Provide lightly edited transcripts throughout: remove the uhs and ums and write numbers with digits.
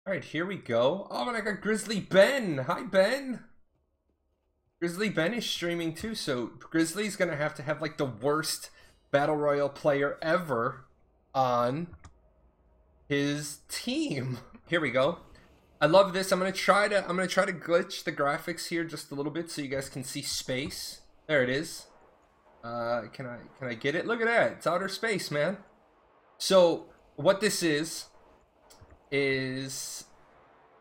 All right, here we go. Oh, and I got Grizzly Ben. Hi, Ben. Grizzly Ben is streaming too, so Grizzly's gonna have to have like the worst Battle Royale player ever on his team. Here we go. I love this. I'm gonna try to glitch the graphics here just a little bit so you guys can see space. There it is. Can I get it? Look at that. It's outer space, man. So what this is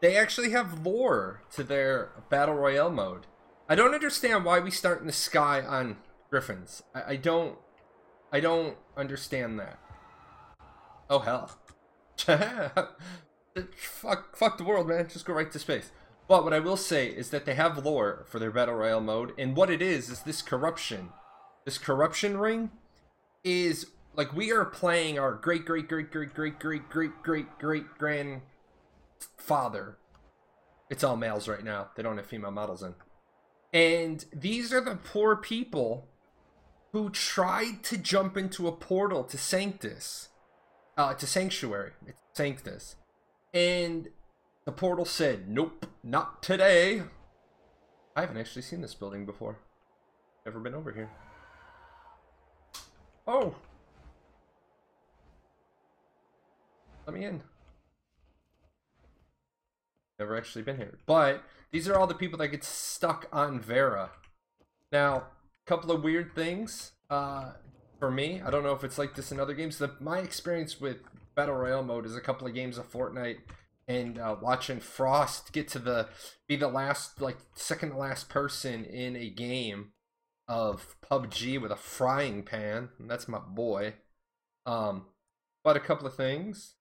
they actually have lore to their Battle Royale mode. I don't understand why we start in the sky on Griffins. I don't understand that. Oh hell. fuck the world, man. Just go right to space. But what I will say is that they have lore for their Battle Royale mode, and what it is this corruption. This corruption ring is like we are playing our great grandfather. It's all males right now. They don't have female models in. And these are the poor people who tried to jump into a portal to Sanctus. To Sanctuary. It's Sanctus. And the portal said, nope, not today. I haven't actually seen this building before. Never been over here. Oh. Let me in. Never actually been here. But these are all the people that get stuck on Vera. Now, a couple of weird things for me. I don't know if it's like this in other games. My experience with Battle Royale mode is a couple of games of Fortnite and watching Frost get to be the last, like, second to last person in a game of PUBG with a frying pan. And that's my boy. But a couple of things.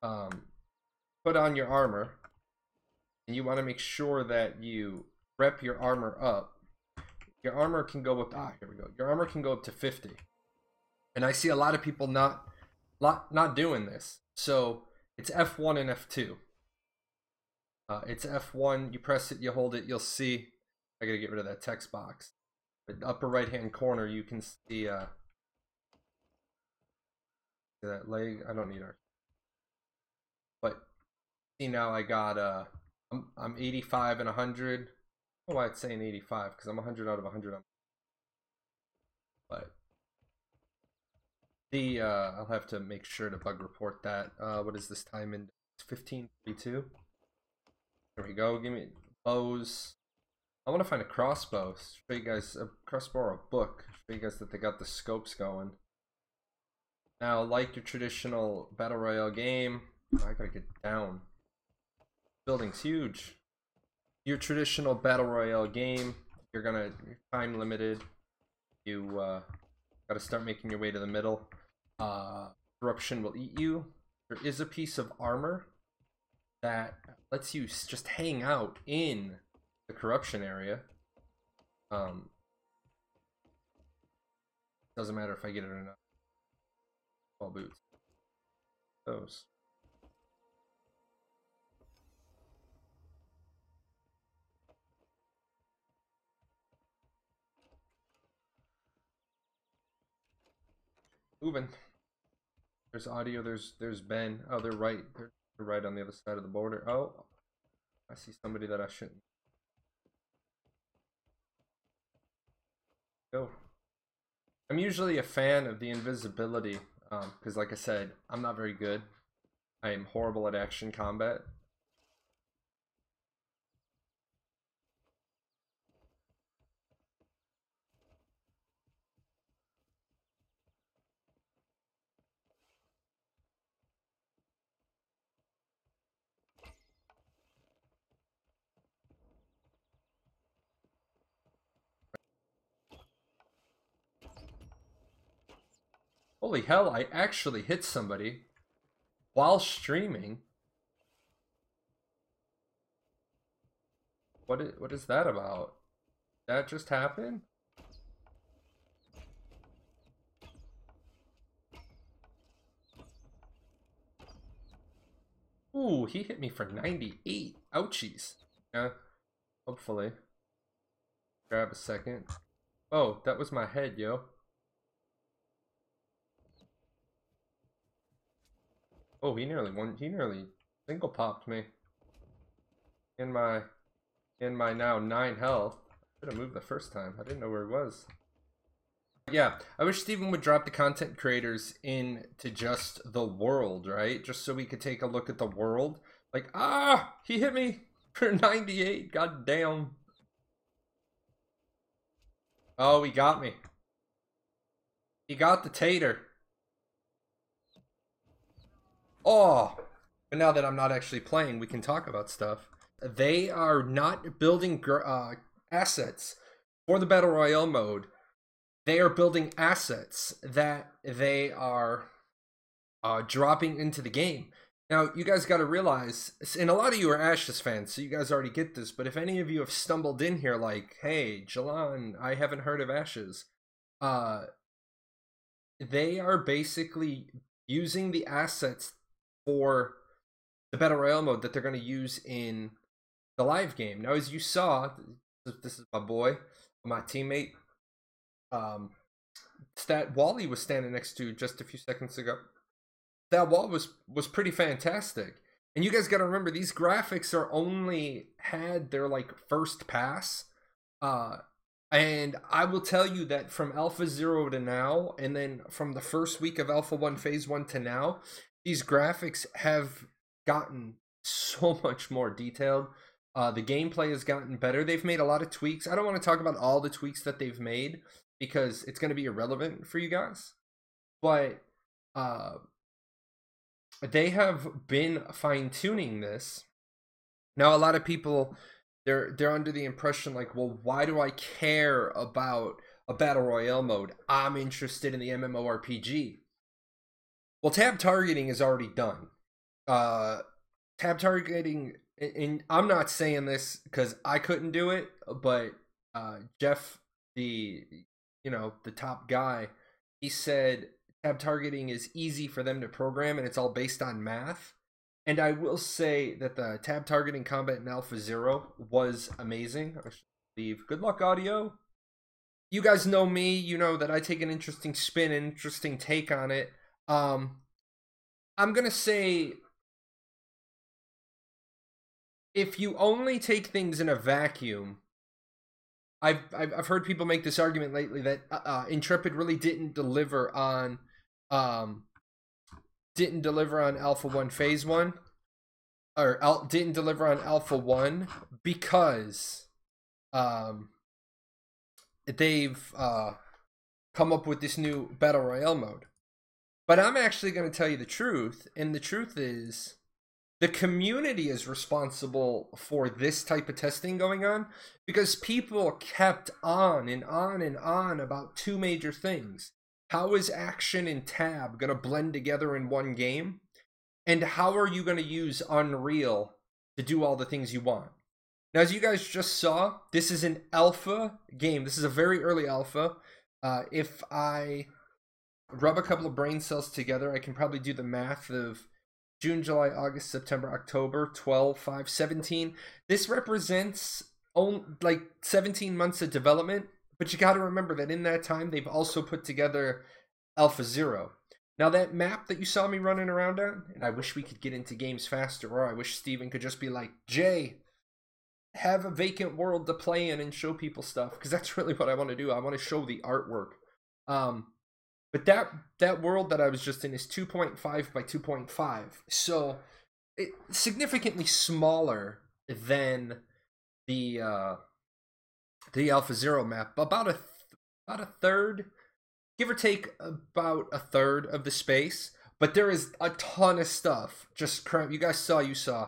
Put on your armor. And you want to make sure that you rep your armor up. Your armor can go up. Here we go. Your armor can go up to 50. And I see a lot of people not doing this. So it's F1 and F2. It's F1. You press it. You hold it. You'll see. I gotta get rid of that text box. The upper right hand corner, you can see that leg. I don't need our. But see now I got I'm 85 and 100. Oh, why it's saying 85 because I'm 100 out of 100. But I'll have to make sure to bug report that. What is this time in? It's 15:32. There we go. Give me bows. I want to find a crossbow. Show you guys a crossbow or a book. Show you guys that they got the scopes going. Now, like your traditional battle royale game, I gotta get down. Building's huge. Your traditional battle royale game, you're time limited. You gotta start making your way to the middle. Corruption will eat you. There is a piece of armor that lets you just hang out in the corruption area. Doesn't matter if I get it or not. All boots. Those. Moving. There's audio. There's Ben. Oh, they're right. They're right on the other side of the border. Oh, I see somebody that I shouldn't. Go. I'm usually a fan of the invisibility because, like I said, I'm not very good. I am horrible at action combat. Holy hell, I actually hit somebody while streaming. What is that about? That just happened? Ooh, he hit me for 98. Ouchies. Yeah, hopefully. Grab a second. Oh, that was my head, yo. Oh, he nearly won. He nearly Single popped me in my now 9 health. Should have moved the first time. I didn't know where he was. Yeah, I wish Steven would drop the content creators into just the world, right? Just so we could take a look at the world. Like, he hit me for 98. God damn. Oh, he got me. He got the tater. Oh, but now that I'm not actually playing, we can talk about stuff. They are not building assets for the Battle Royale mode. They are building assets that they are dropping into the game. Now, you guys got to realize, and a lot of you are Ashes fans, so you guys already get this, but if any of you have stumbled in here like, hey, Jahlon, I haven't heard of Ashes, they are basically using the assets for the Battle Royale mode that they're going to use in the live game. Now, as you saw, this is my boy, my teammate, that Wally was standing next to just a few seconds ago. That wall was pretty fantastic. And you guys got to remember, these graphics are only had their like first pass. And I will tell you that from Alpha 0 to now, and then from the first week of Alpha 1 Phase 1 to now, these graphics have gotten so much more detailed. The gameplay has gotten better. They've made a lot of tweaks. I don't want to talk about all the tweaks that they've made because it's going to be irrelevant for you guys. But they have been fine-tuning this. Now, a lot of people, they're under the impression like, well, why do I care about a battle royale mode? I'm interested in the MMORPG. Well, tab targeting is already done. Tab targeting, and I'm not saying this because I couldn't do it, but Jeff, the top guy, he said tab targeting is easy for them to program and it's all based on math. And I will say that the tab targeting combat in Alpha 0 was amazing. I should leave. Good luck, audio. You guys know me. You know that I take an interesting spin, an interesting take on it. I'm going to say, if you only take things in a vacuum, I've heard people make this argument lately that Intrepid really didn't deliver on Alpha 1 Phase 1, or didn't deliver on Alpha 1 because they've come up with this new Battle Royale mode. But I'm actually going to tell you the truth, and the truth is the community is responsible for this type of testing going on because people kept on and on and on about two major things. How is action and tab going to blend together in one game? And how are you going to use Unreal to do all the things you want? Now, as you guys just saw, this is an alpha game. This is a very early alpha. If I rub a couple of brain cells together, I can probably do the math of June, July, August, September, October, 12, 5, 17. This represents like 17 months of development, but you got to remember that in that time, they've also put together Alpha 0. Now, that map that you saw me running around on, and I wish we could get into games faster, or I wish Steven could just be like, Jay, have a vacant world to play in and show people stuff, because that's really what I want to do. I want to show the artwork. But that world that I was just in is 2.5 by 2.5, so it's significantly smaller than the Alpha 0 map. About a third, give or take, about a third of the space. But there is a ton of stuff. Just you guys saw.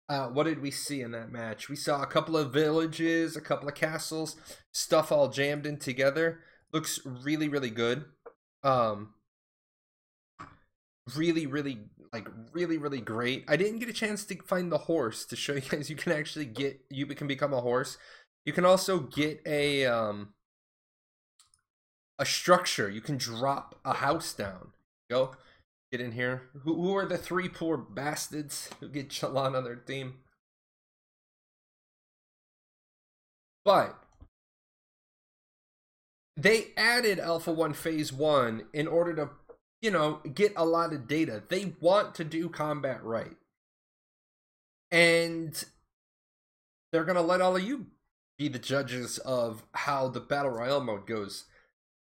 What did we see in that match? We saw a couple of villages, a couple of castles, stuff all jammed in together. Looks really, really good. Really, really great. I didn't get a chance to find the horse to show you guys. You can become a horse. You can also get a structure. You can drop a house down. Go get in here. Who are the three poor bastards who get Jahlon on their team? But they added Alpha 1 Phase 1 in order to, get a lot of data. They want to do combat right. And they're gonna let all of you be the judges of how the Battle Royale mode goes.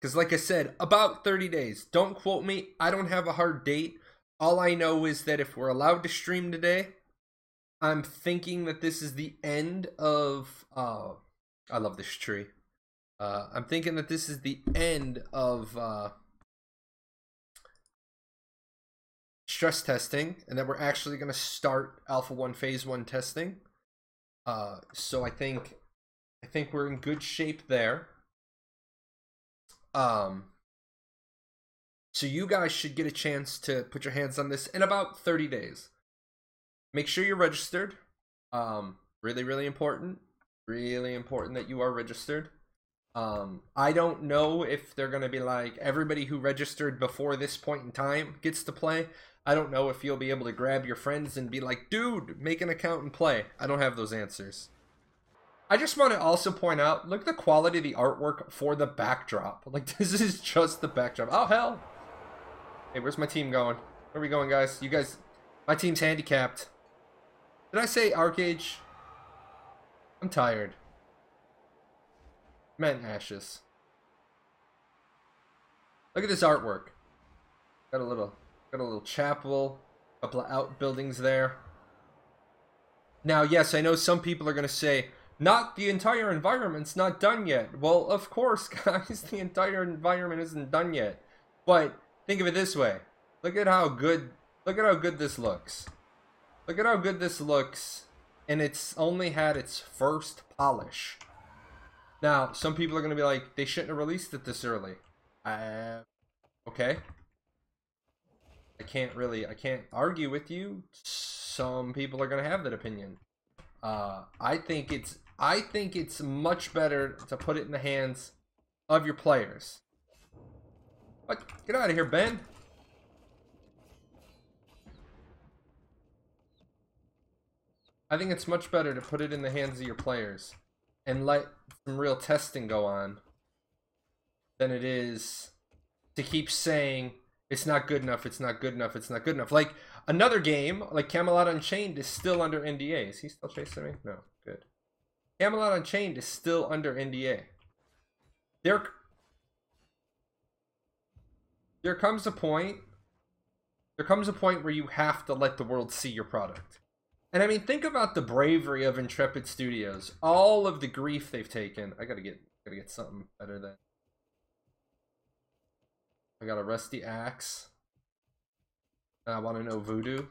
Because like I said, about 30 days. Don't quote me. I don't have a hard date. All I know is that if we're allowed to stream today, I'm thinking that this is the end of... I love this tree. I'm thinking that this is the end of stress testing, and that we're actually going to start Alpha 1 Phase 1 testing. So I think we're in good shape there. So you guys should get a chance to put your hands on this in about 30 days. Make sure you're registered. Really, really important. Really important that you are registered. I don't know if they're going to be like, everybody who registered before this point in time gets to play. I don't know if you'll be able to grab your friends and be like, dude, make an account and play. I don't have those answers. I just want to also point out, look at the quality of the artwork for the backdrop. Like, this is just the backdrop. Oh, hell. Hey, where's my team going? Where are we going, guys? You guys, my team's handicapped. Did I say Arcage? I'm tired. Man, ashes. Look at this artwork. Got a little chapel, a couple of outbuildings there. Now, yes, I know some people are going to say, not the entire environment's not done yet. Well, of course, guys, the entire environment isn't done yet. But think of it this way. Look at how good this looks. Look at how good this looks, and it's only had its first polish. Now, some people are going to be like, they shouldn't have released it this early. Okay. I can't argue with you. Some people are going to have that opinion. I think it's much better to put it in the hands of your players. What? Get out of here, Ben. I think it's much better to put it in the hands of your players and let some real testing go on than it is to keep saying it's not good enough, it's not good enough, it's not good enough. Like, another game, like Camelot Unchained, is still under NDA. Is he still chasing me? No, good. Camelot Unchained is still under NDA. There comes a point where you have to let the world see your product. And I mean, think about the bravery of Intrepid Studios. All of the grief they've taken. I gotta get something better than. I got a rusty axe. I want to know voodoo.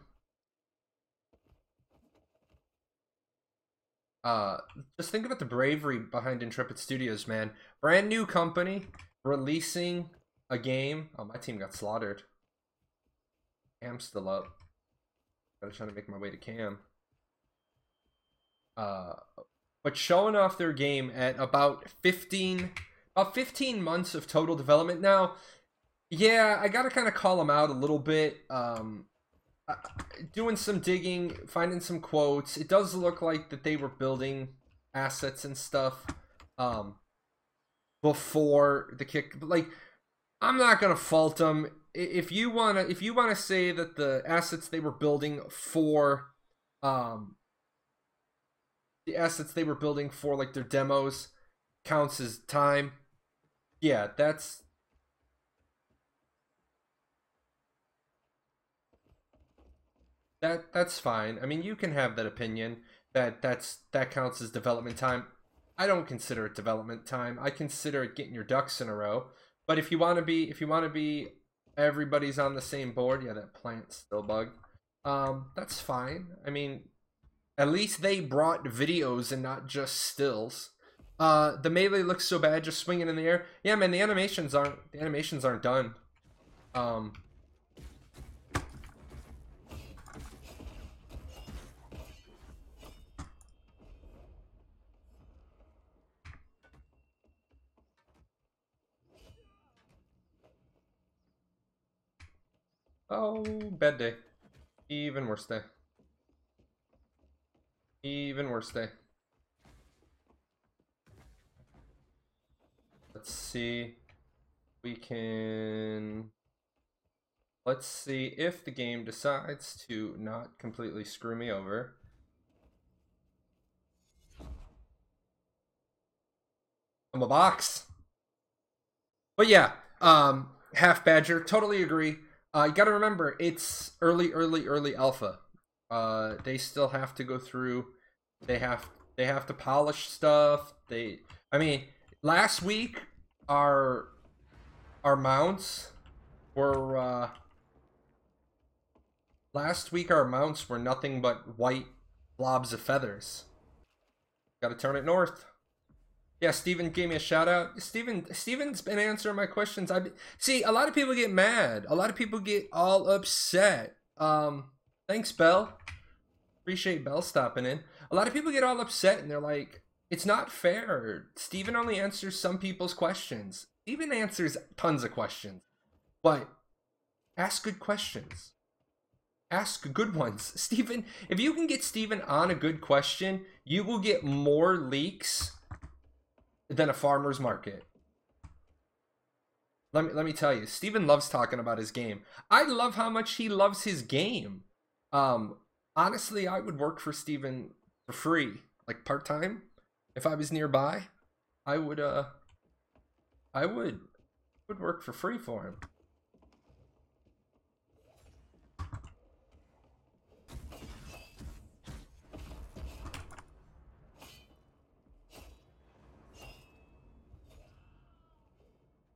Just think about the bravery behind Intrepid Studios, man. Brand new company releasing a game. Oh, my team got slaughtered. Cam's still up. Gotta try to make my way to Cam. But showing off their game at about 15 months of total development. Now, yeah, I gotta kind of call them out a little bit. Doing some digging, finding some quotes. It does look like that they were building assets and stuff before the kick. Like, I'm not gonna fault them. If you wanna say that the assets they were building for like their demos counts as time, yeah, that's fine. I mean, you can have that opinion that counts as development time. I don't consider it development time. I consider it getting your ducks in a row. But if you want to be everybody's on the same board, yeah, that plant's still bugged. That's fine. I mean, at least they brought videos and not just stills. The melee looks so bad just swinging in the air. Yeah, man, the animations aren't done. Oh, bad day. Even worse day. Even worse day. Let's see. Let's see if the game decides to not completely screw me over. I'm a box. But yeah, half badger, totally agree. You got to remember, it's early alpha. They still have to go through. They have they have to polish stuff. I mean, last week our mounts were nothing but white blobs of feathers. Got to turn it north. Yeah, Steven gave me a shout out. Steven's been answering my questions. See, a lot of people get mad. A lot of people get all upset. Thanks, Bell. Appreciate Bell stopping in. A lot of people get all upset and they're like, it's not fair. Steven only answers some people's questions. Steven answers tons of questions. But ask good questions. Ask good ones. Steven, if you can get Steven on a good question, you will get more leaks than a farmer's market. Let me tell you, Steven loves talking about his game. I love how much he loves his game. Honestly, I would work for Steven for free, like part-time. If I was nearby, I would work for free for him.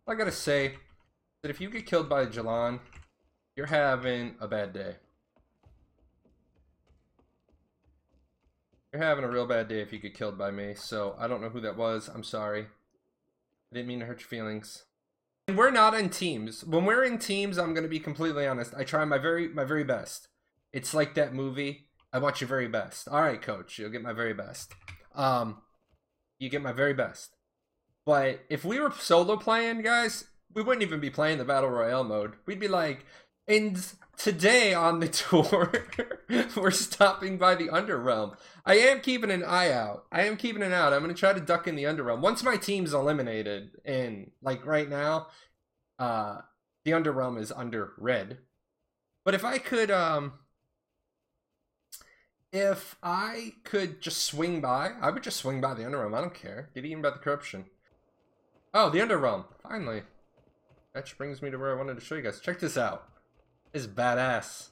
I gotta say that if you get killed by a Jahlon, you're having a bad day. You're having a real bad day if you get killed by me. So I don't know who that was. I'm sorry. I didn't mean to hurt your feelings. And we're not in teams. When we're in teams, I'm gonna be completely honest. I try my very best. It's like that movie. I want your very best. All right, coach. You'll get my very best. You get my very best. But if we were solo playing, guys, we wouldn't even be playing the Battle Royale mode. We'd be like, and today on the tour, we're stopping by the Underrealm. I am keeping an eye out. I'm going to try to duck in the Underrealm. Once my team's eliminated, and like right now, the Underrealm is under red. But if I could just swing by, I would just swing by the Underrealm. I don't care. Get eaten by the corruption. Oh, the Underrealm. Finally. That just brings me to where I wanted to show you guys. Check this out. This is badass.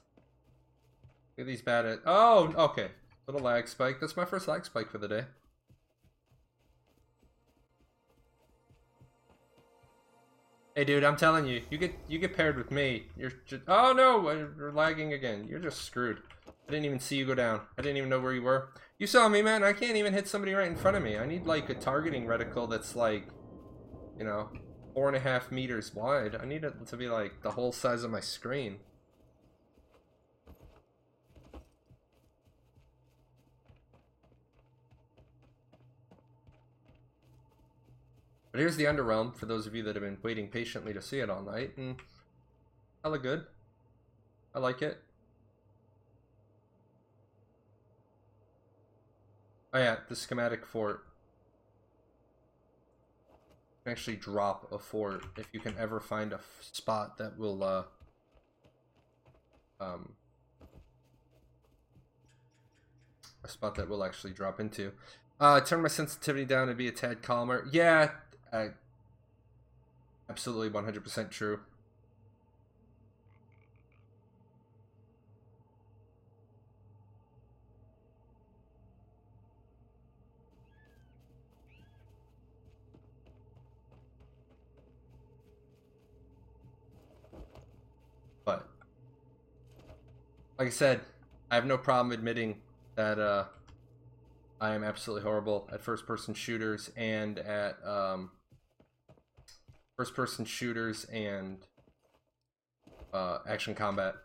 Look at these badass. Oh, okay. Little lag spike. That's my first lag spike for the day. Hey, dude, I'm telling you, you get paired with me. You're just. Oh no, you're lagging again. You're just screwed. I didn't even see you go down. I didn't even know where you were. You saw me, man. I can't even hit somebody right in front of me. I need like a targeting reticle that's like, you know, 4.5 meters wide. I need it to be like the whole size of my screen. But here's the Underrealm for those of you that have been waiting patiently to see it all night, and hella good. I like it. Oh yeah, the schematic fort. You can actually drop a fort if you can ever find a spot that will actually drop into. Turn my sensitivity down and be a tad calmer. Yeah, absolutely 100% true. But like I said, I have no problem admitting that I am absolutely horrible at first-person shooters and at action combat.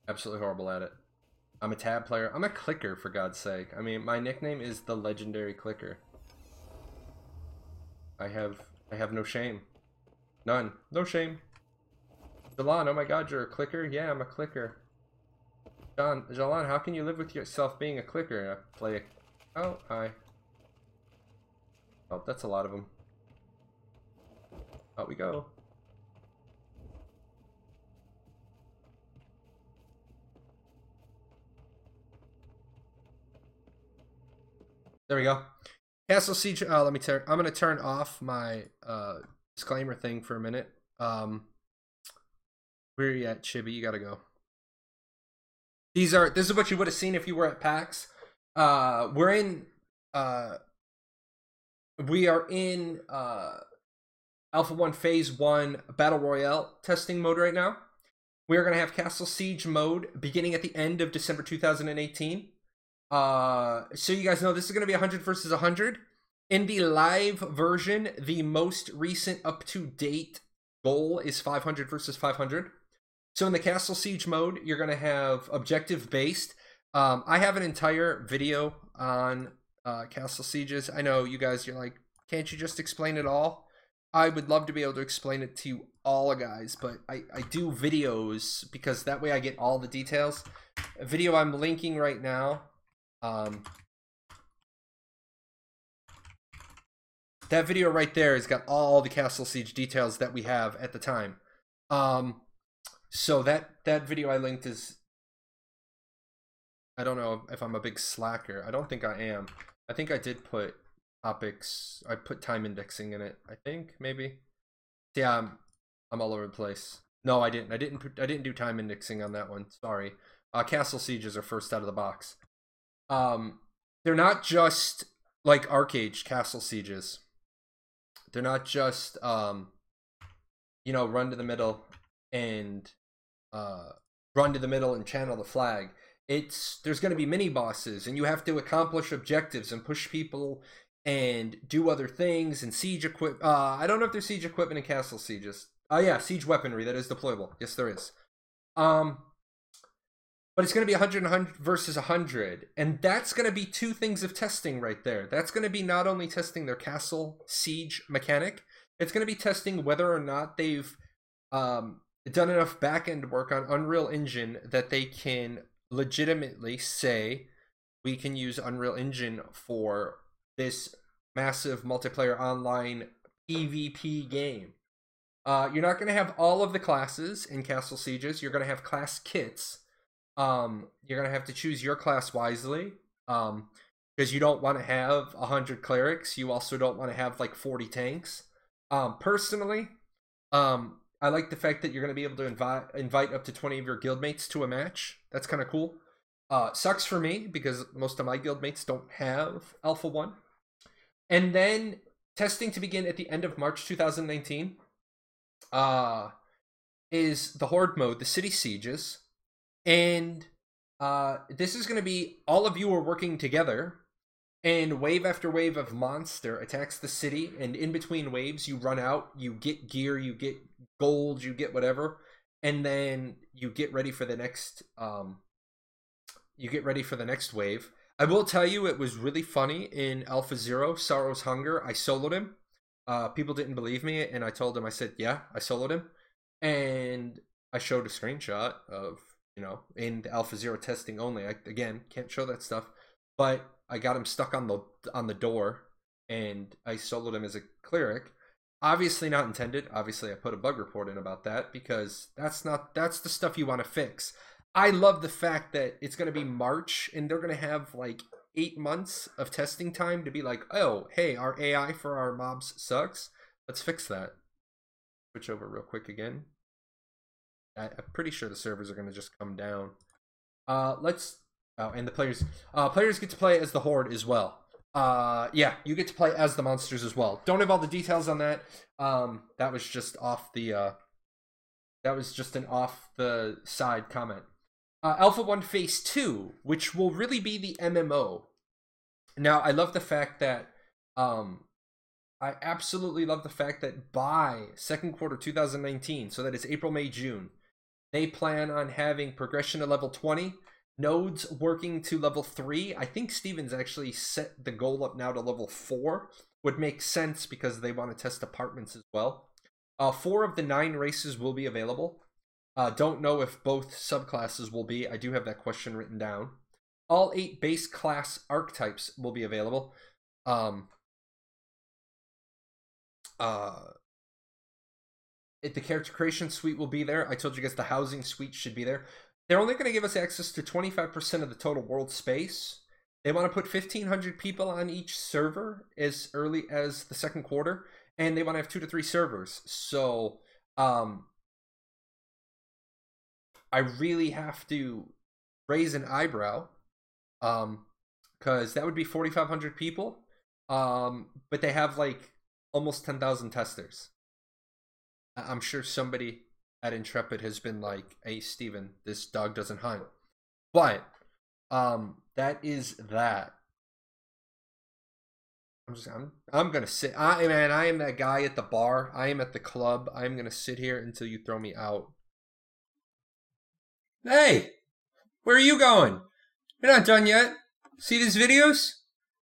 Absolutely horrible at it. I'm a tab player. I'm a clicker, for God's sake. I mean, my nickname is the legendary clicker. I have no shame. None. No shame. Jahlon, oh my god, you're a clicker? Yeah, I'm a clicker. Jahlon, how can you live with yourself being a clicker? I play a... Oh, hi. Oh, that's a lot of them. Out we go. There we go. Castle Siege. Let me turn. I'm gonna turn off my disclaimer thing for a minute. Where are you at, Chibi? You gotta go. This is what you would have seen if you were at PAX. We're in. We are in Alpha 1 Phase 1 Battle Royale testing mode right now. We are going to have Castle Siege mode beginning at the end of December 2018. So you guys know this is going to be 100 versus 100. In the live version, the most recent up-to-date goal is 500 versus 500. So in the Castle Siege mode, you're going to have objective-based. I have an entire video on Castle Sieges. I know you guys, you're like, can't you just explain it all? I would love to be able to explain it to you all, guys, but I do videos because that way I get all the details. A video I'm linking right now. That video right there has got all the Castle Siege details that we have at the time. So that video I linked is, I don't know if I'm a big slacker. I don't think I am. I think I did put topics. I put time indexing in it. I think maybe. Yeah, I'm all over the place. No, I didn't. I didn't do time indexing on that one. Sorry. Castle Sieges are first out of the box. They're not just like Arcade Castle Sieges. They're not just you know, run to the middle and channel the flag. There's going to be mini bosses, and you have to accomplish objectives and push people and do other things and siege equip. I don't know if there's siege equipment in Castle Sieges. Yeah, siege weaponry that is deployable. Yes, there is. But it's going to be 100 versus 100, and that's going to be two things of testing right there. That's going to be not only testing their Castle Siege mechanic, it's going to be testing whether or not they've done enough back-end work on Unreal Engine that they can legitimately say we can use Unreal Engine for this massive multiplayer online PvP game. You're not going to have all of the classes in Castle Sieges. You're going to have class kits. You're going to have to choose your class wisely, because you don't want to have 100 clerics. You also don't want to have like 40 tanks. Personally, I like the fact that you're going to be able to invite up to 20 of your guildmates to a match. That's kind of cool. Sucks for me because most of my guildmates don't have Alpha 1. And then testing to begin at the end of March 2019 is the Horde mode, the City Sieges. And this is going to be all of you are working together, and wave after wave of monster attacks the city, and in between waves you run out, you get gear, you get gold, you get whatever, and then you get ready for the next wave. I will tell you, it was really funny in Alpha Zero, Sorrow's Hunger. I soloed him. People didn't believe me, and I told them, I said, yeah, I soloed him. And I showed a screenshot of, you know, in the Alpha Zero testing only. I, again, can't show that stuff. But I got him stuck on the door, and I soloed him as a cleric. Obviously not intended. Obviously, I put a bug report in about that, because that's the stuff you want to fix. I love the fact that it's going to be March, and they're going to have like 8 months of testing time to be like, oh, hey, our AI for our mobs sucks. Let's fix that. Switch over real quick again. I'm pretty sure the servers are going to just come down. And the players get to play as the Horde as well. Yeah, you get to play as the monsters as well. Don't have all the details on that. That was just off the that was just an off the side comment. Alpha 1 Phase 2, which will really be the MMO. Now, I love the fact that I absolutely love the fact that by second quarter 2019, so that is April, May, June, they plan on having progression to level 20, nodes working to level 3. I think Steven's actually set the goal up now to level 4. Would make sense because they want to test apartments as well. 4 of the 9 races will be available. Don't know if both subclasses will be. I do have that question written down. All 8 base class archetypes will be available. The character creation suite will be there. I told you guys the housing suite should be there. They're only going to give us access to 25% of the total world space. They want to put 1,500 people on each server as early as the second quarter, and they want to have 2 to 3 servers. So I really have to raise an eyebrow, because that would be 4,500 people, but they have like almost 10,000 testers. I'm sure somebody at Intrepid has been like, "Hey, Steven, this dog doesn't hunt." But that is that. I'm gonna sit. I am that guy at the bar. I am at the club. I am gonna sit here until you throw me out. Hey, where are you going? You're not done yet. See these videos?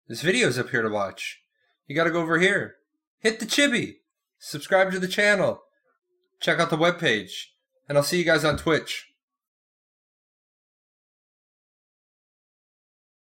There's videos up here to watch. You gotta go over here. Hit the chibi. Subscribe to the channel. Check out the webpage. And I'll see you guys on Twitch.